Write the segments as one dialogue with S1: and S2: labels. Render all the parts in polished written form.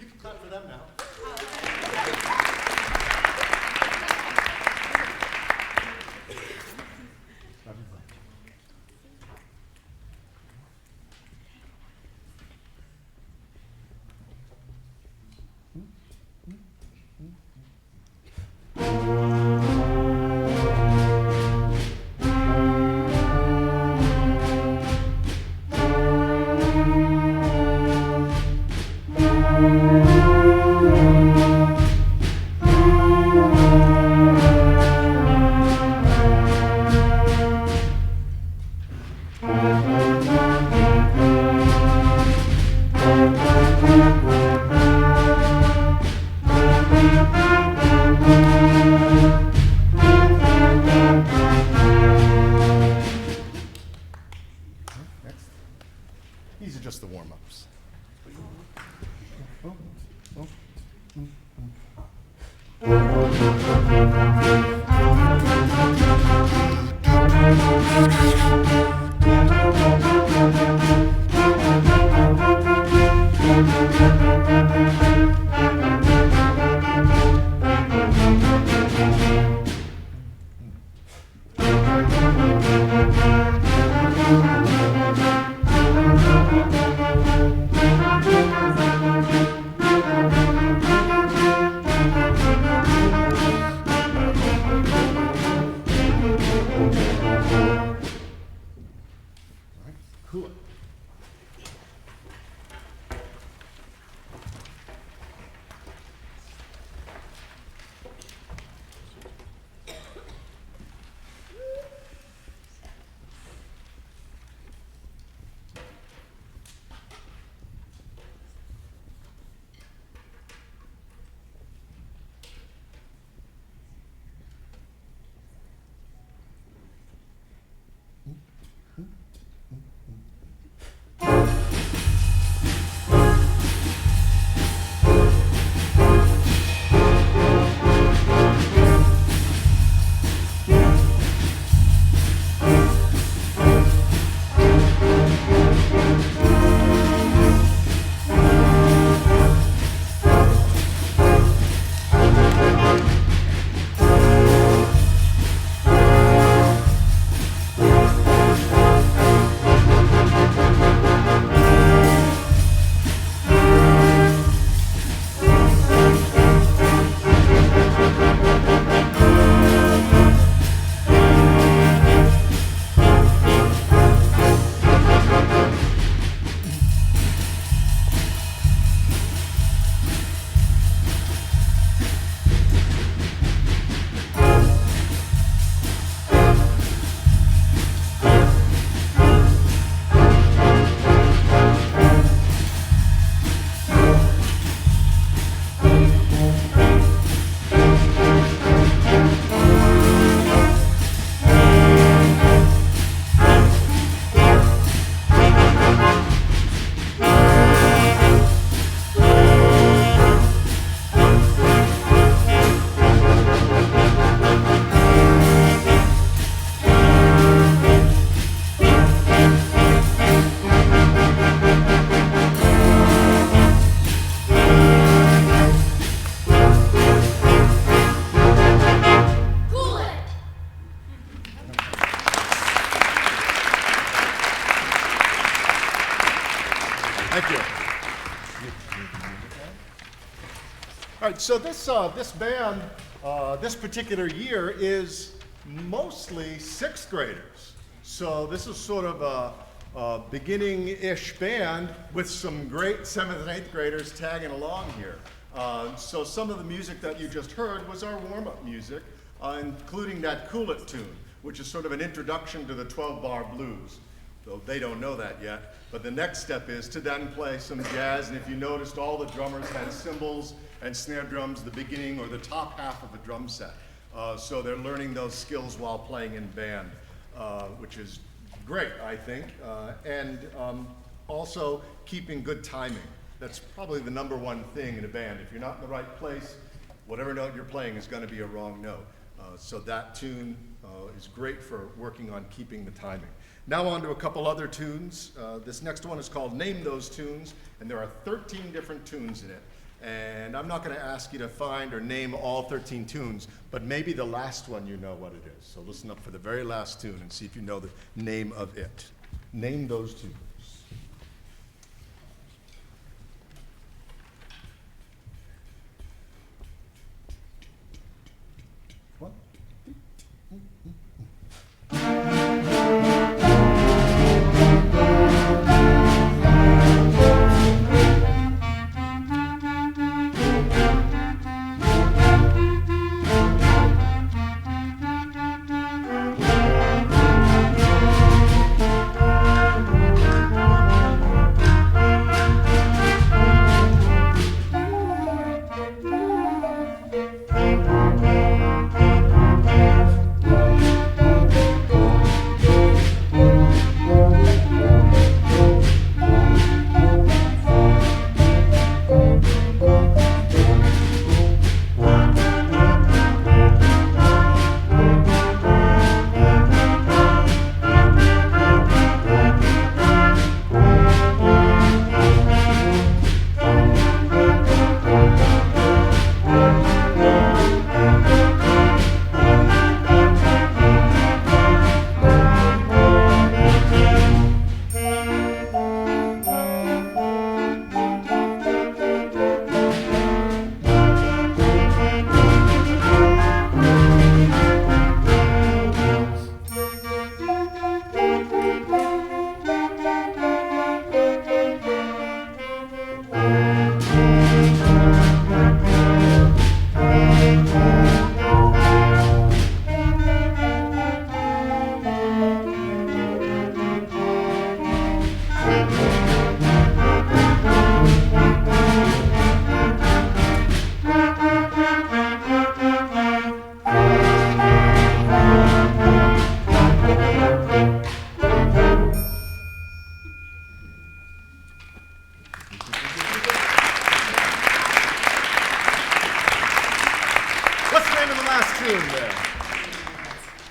S1: You can clap for them now. These are just the warm-ups. Cool. Thank you. All right, so this band, this particular year is mostly sixth graders. So this is sort of a beginning-ish band with some great seventh and eighth graders tagging along here. So some of the music that you just heard was our warm-up music, including that Cool It tune, which is sort of an introduction to the 12-bar blues. Though they don't know that yet. But the next step is to then play some jazz, and if you noticed, all the drummers had cymbals and snare drums, the beginning or the top half of a drum set. So they're learning those skills while playing in band, which is great, I think. And also keeping good timing. That's probably the number one thing in a band. If you're not in the right place, whatever note you're playing is going to be a wrong note. So that tune is great for working on keeping the timing. Now on to a couple other tunes. This next one is called Name Those Tunes, and there are 13 different tunes in it. And I'm not going to ask you to find or name all 13 tunes, but maybe the last one you know what it is. So listen up for the very last tune and see if you know the name of it. Name those tunes. What?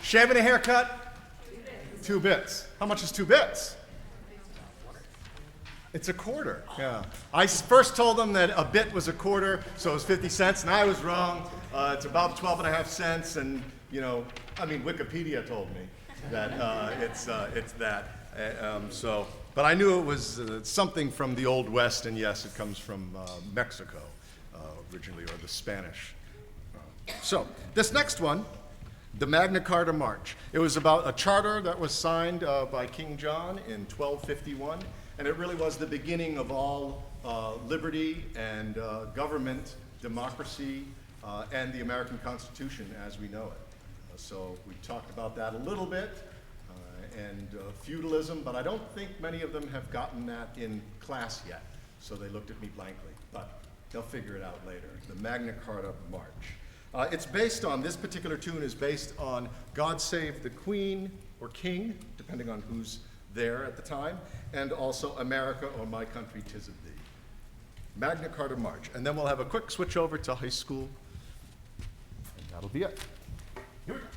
S1: Shaving a haircut? 2 bits. How much is 2 bits? It's a quarter. Yeah. I first told them that a bit was a quarter, so it was 50 cents, and I was wrong. It's about 12 and a half cents, and Wikipedia told me that it's that. But I knew it was something from the Old West, and yes, it comes from Mexico originally, or the Spanish. So this next one, the Magna Carta March. It was about a charter that was signed by King John in 1251, and it really was the beginning of all liberty and government, democracy, and the American Constitution as we know it. So we talked about that a little bit, and feudalism, but I don't think many of them have gotten that in class yet, so they looked at me blankly, but they'll figure it out later. The Magna Carta March. It's based on, this particular tune is based on God Save the Queen or King, depending on who's there at the time, and also America or My Country 'Tis of Thee. Magna Carta March. And then we'll have a quick switch over to high school, and that'll be it. Here we go.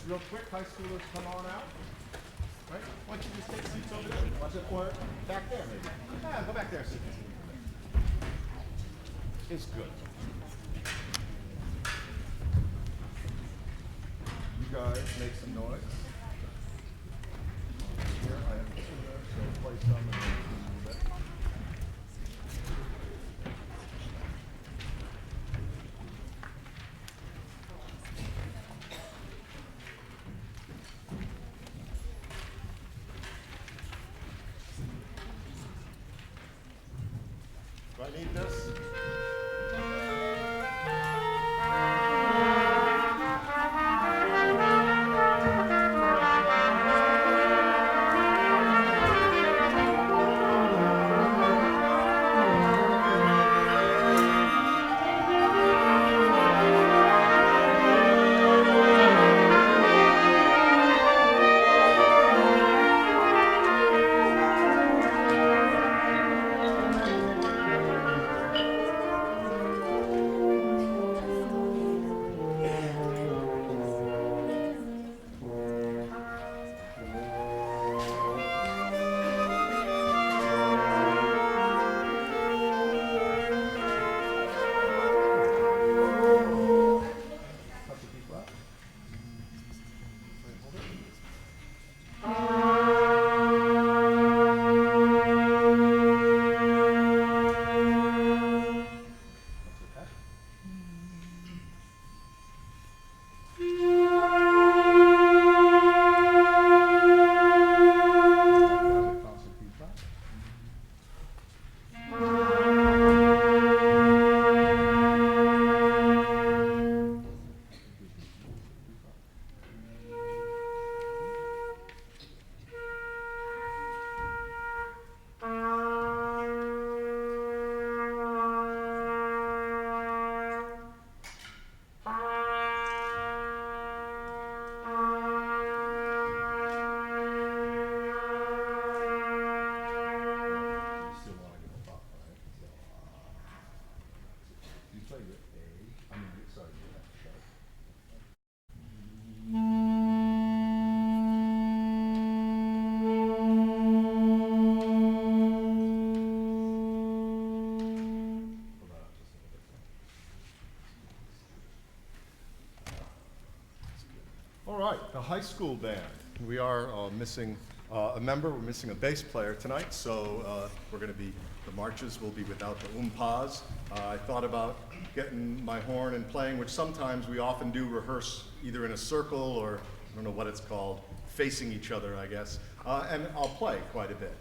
S1: real quick, high schoolers, come on out. Right? Why don't you just take seats over there? Watch it, or back there, maybe. Yeah, go back there, sit. It's good. You guys make some noise. Here, I have two there, so play some and then a little bit. Do I need this? All right, the high school band. We are missing a member. We're missing a bass player tonight, so we're going to be, the marches will be without the umpas. I thought about getting my horn and playing, which sometimes we often do rehearse either in a circle or, I don't know what it's called, facing each other, I guess. And I'll play quite a bit,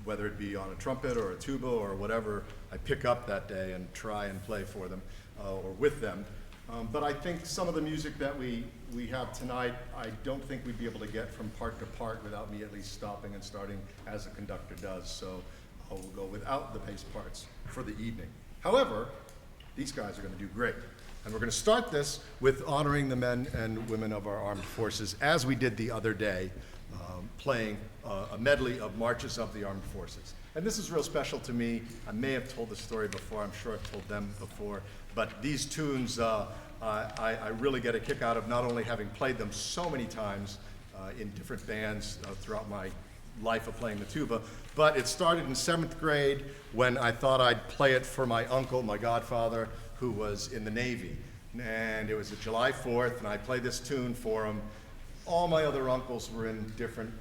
S1: whether it be on a trumpet or a tuba or whatever I pick up that day and try and play for them or with them. But I think some of the music that we have tonight, I don't think we'd be able to get from part to part without me at least stopping and starting as a conductor does. So we'll go without the bass parts for the evening. However, these guys are going to do great. And we're going to start this with honoring the men and women of our armed forces, as we did the other day, playing a medley of marches of the armed forces. And this is real special to me. I may have told the story before. I'm sure I've told them before. But these tunes, I really get a kick out of not only having played them so many times in different bands throughout my life of playing the tuba, but it started in 7th grade when I thought I'd play it for my uncle, my godfather, who was in the Navy. And it was a July 4th, and I played this tune for him. All my other uncles were in different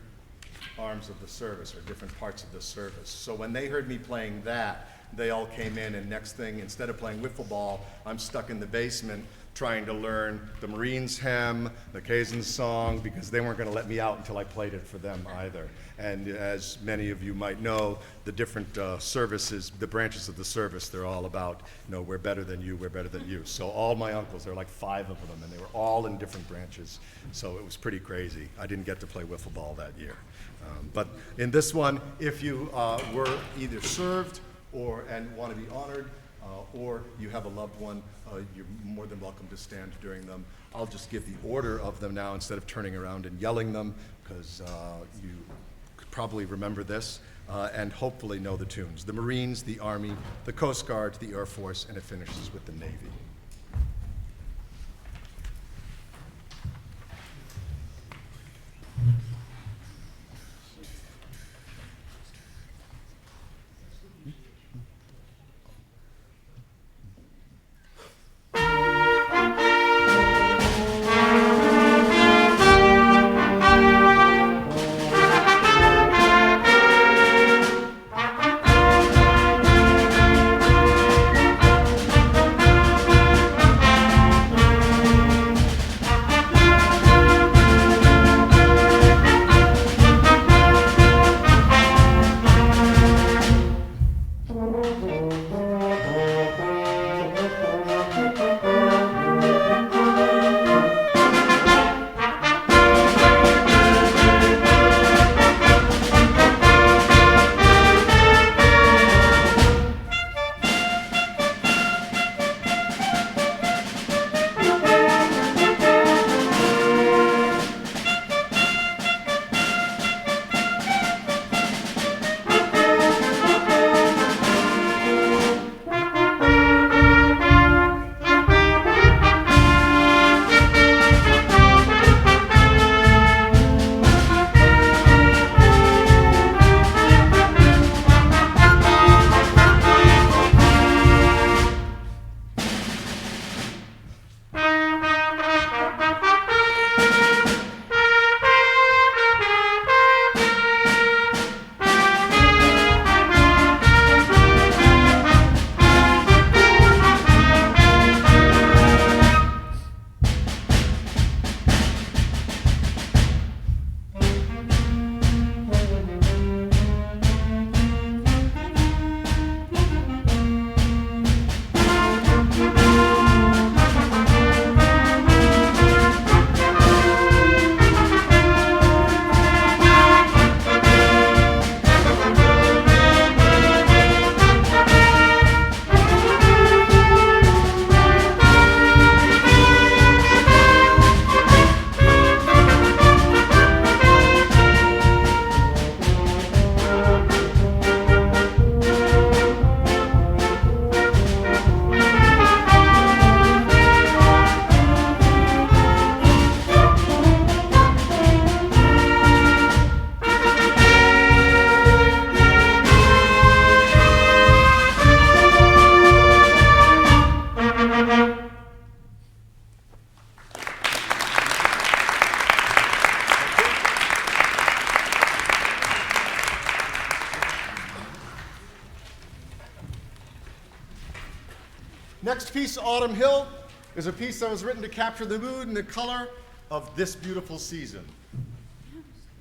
S1: arms of the service or different parts of the service. So when they heard me playing that, they all came in, and next thing, instead of playing wiffle ball, I'm stuck in the basement trying to learn the Marines hymn, the Kazan song, because they weren't going to let me out until I played it for them either. And as many of you might know, the different services, the branches of the service, they're all about, you know, we're better than you, we're better than you. So all my uncles, there were like 5 of them, and they were all in different branches. So it was pretty crazy. I didn't get to play wiffle ball that year. But in this one, if you were either served and want to be honored, or you have a loved one, you're more than welcome to stand during them. I'll just give the order of them now instead of turning around and yelling them, because you could probably remember this and hopefully know the tunes. The Marines, the Army, the Coast Guard, the Air Force, and it finishes with the Navy. Next piece, Autumn Hill, is a piece that was written to capture the mood and the color of this beautiful season.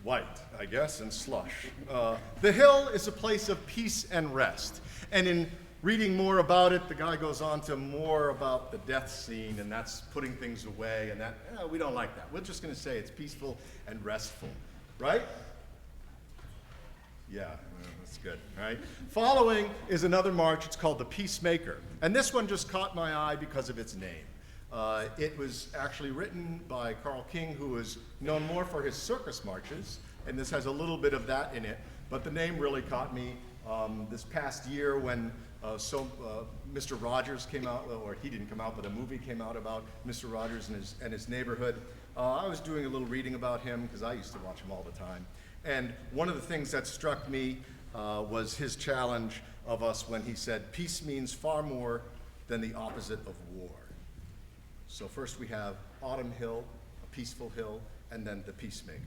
S1: White, I guess, and slush. The hill is a place of peace and rest. And in reading more about it, the guy goes on to more about the death scene, and that's putting things away, and that, we don't like that. We're just going to say it's peaceful and restful, right? Yeah, that's good, right? Following is another march. It's called the Peacemaker. And this one just caught my eye because of its name. It was actually written by Carl King, who is known more for his circus marches, and this has a little bit of that in it, but the name really caught me this past year when Mr. Rogers came out, or he didn't come out, but a movie came out about Mr. Rogers and his neighborhood. I was doing a little reading about him because I used to watch him all the time. And one of the things that struck me was his challenge of us when he said, peace means far more than the opposite of war. So first we have Autumn Hill, a peaceful hill, and then the Peacemaker.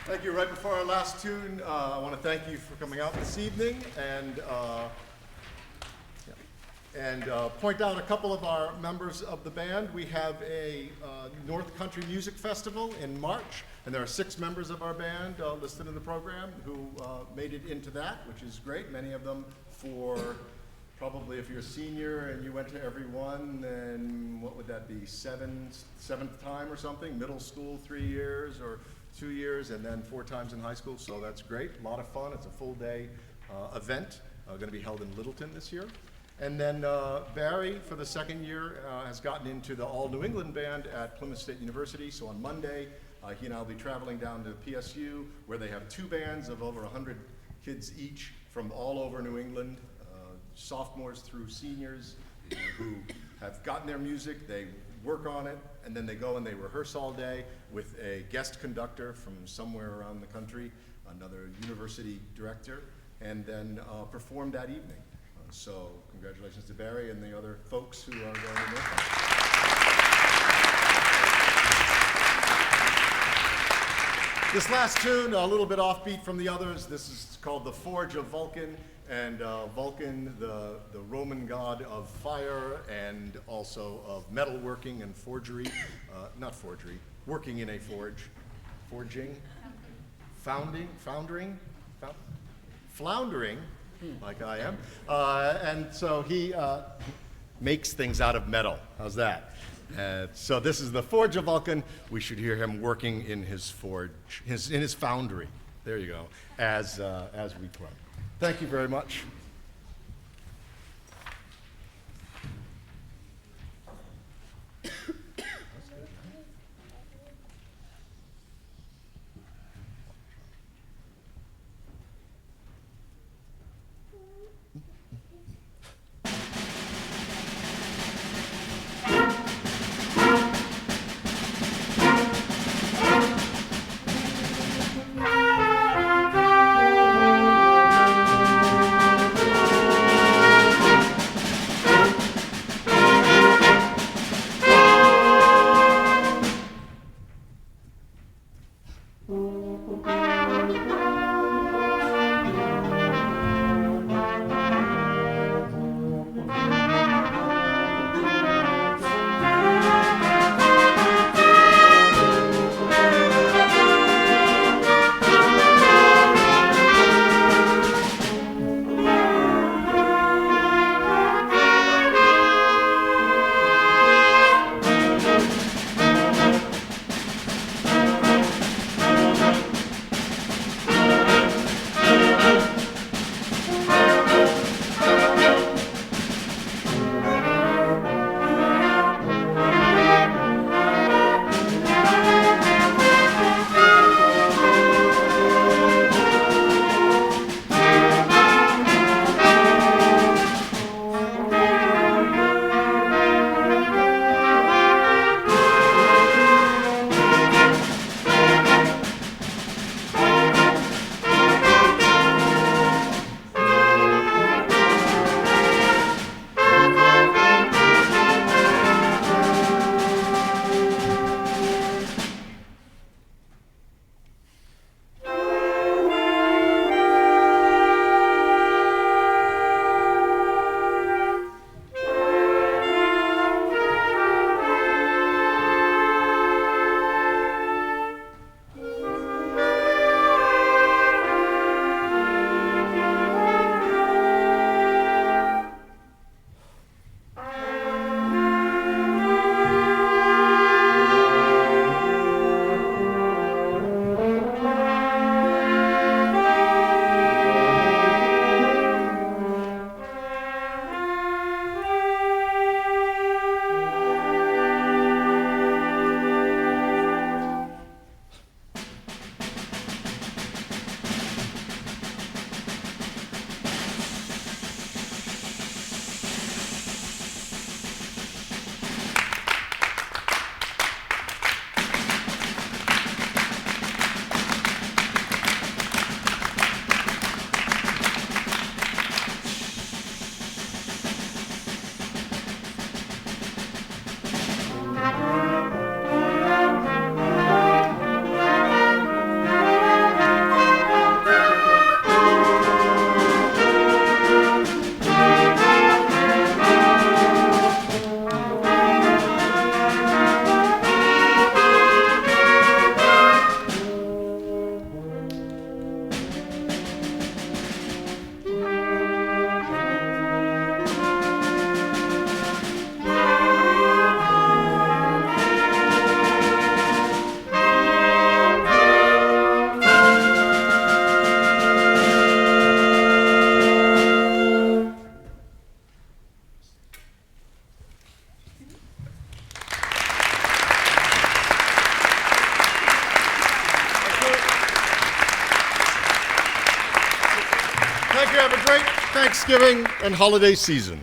S1: Thank you. Right before our last tune, I want to thank you for coming out this evening and point out a couple of our members of the band. We have a North Country Music Festival in March, and there are 6 members of our band listed in the program who made it into that, which is great. Many of them for probably, if you're a senior and you went to every one, then what would that be, seventh time or something? Middle school, 3 years or 2 years, and then 4 times in high school, so that's great. A lot of fun. It's a full day event, going to be held in Littleton this year. And then Barry, for the 2nd year, has gotten into the All New England Band at Plymouth State University. So on Monday, he and I will be traveling down to PSU, where they have 2 bands of over 100 kids each from all over New England, sophomores through seniors who have gotten their music, they work on it, and then they go and they rehearse all day with a guest conductor from somewhere around the country, another university director, and then perform that evening. So congratulations to Barry and the other folks who are going to make it. This last tune, a little bit offbeat from the others. This is called The Forge of Vulcan, and Vulcan, the Roman god of fire and also of metalworking and forgery. Not forgery, working in a forge. Forging? Floundering, like I am. And so he makes things out of metal. How's that? So this is the Forge of Vulcan. We should hear him working in his forge, in his foundry. There you go, as we play. Thank you very much. Thanksgiving and holiday season.